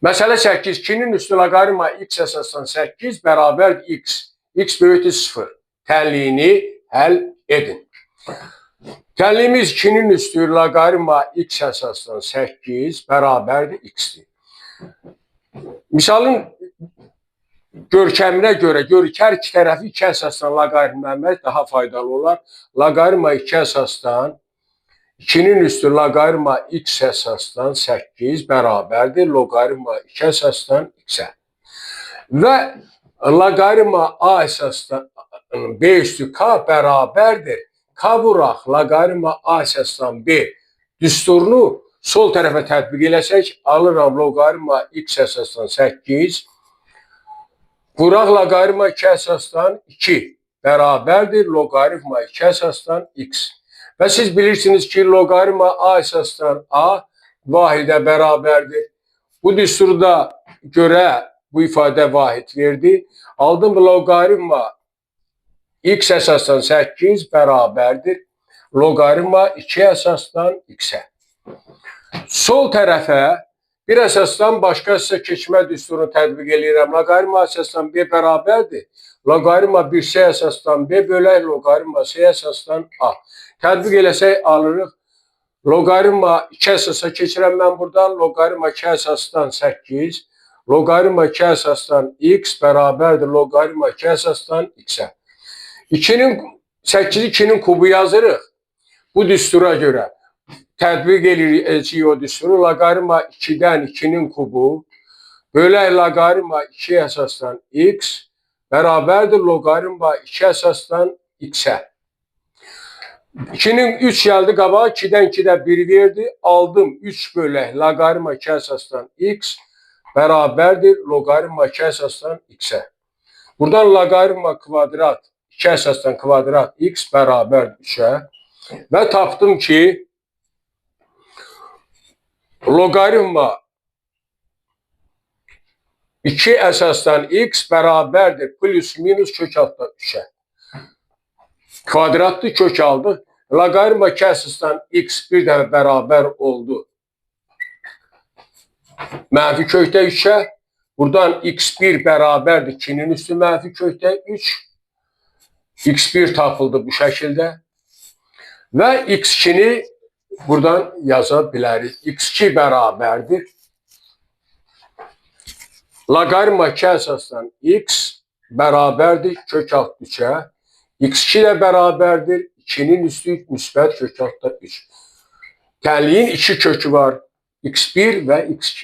Məsələ 8. 2-nin üstü loqaritma x əsasdan 8 bərabər x. X böyükdür 0. Tənliyini həll edin. Tənliyimiz 2-nin üstü loqaritma x əsasdan 8 bərabərdir x-dir. Misalın görkəminə görə görürük hər iki tərəfi 2 əsasdan loqaritma etmək daha faydalı olar. Loqaritma 2 əsasdan 2-nin üstü loqaritma x əsasdan 8 bərabərdir loqaritma 2 əsasdan x-ə. Və loqaritma a əsasdan b üstü k bərabərdir. K vuraq loqaritma a əsasdan b düsturunu sol tərəfə tətbiq eləsək, alıram loqaritma x əsasdan 8 vuraq loqaritma 2 əsasdan 2 bərabərdir loqaritma 2 əsasdan x. Və siz bilirsiniz ki, loqaritma a əsasdan a vahidə bərabərdir. Bu düsturda görə bu ifadə vahid verdi. Aldım loqaritma x əsasdan 8 bərabərdir loqaritma 2 əsasdan x-ə. Sol tərəfə bir əsasdan başqa əsasa keçmə düsturunu tətbiq edirəm. Loqaritma əsasdan b bərabərdir. Loqaritma 1c əsasdan b bölək loqaritma c əsasdan a. Tətbiq eləsək alırıq. Loqaritma 2 əsasa keçirəm mən buradan. Loqaritma 2 əsasdan 8. Loqaritma 2 əsasdan x bərabərdir loqaritma 2 əsasdan x-ə. 8-i 2-nin kubu yazırıq. Bu düstura görə tətbiq edirik o düsturu. Loqaritma 2-dən 2-nin kubu bölək loqaritma 2 əsasdan x bərabərdir loqaritma 2 əsasdan x-ə. 2-nin 3 gəldi qabağa, 2-dən 2-də 1 verdi. Aldım 3 bölək loqaritma 2 əsasdan x bərabərdir loqaritma 2 əsasdan x-ə. Buradan loqaritma kvadrat 2 əsasdan kvadrat x bərabər 3-ə və tapdım ki, loqaritma 2 əsasdan x bərabərdir plus minus kök altda 3-ə. Kvadratlı kök aldıq. Loqaritma 2 əsasdan x bir dəfə bərabər oldu. Mənfi kökdə 3-ə. Buradan x1 bərabərdir 2-nin üstü mənfi kökdə 3. x1 tapıldı bu şəkildə. Və x2-ni buradan yaza bilərik. x2 bərabərdir. Loqaritma 2 əsasdan x bərabərdir kök alt 3-ə. x2 də bərabərdir 2-nin üstü müsbət kök altda 3. Tənliyin 2 kökü var. x1 və x2.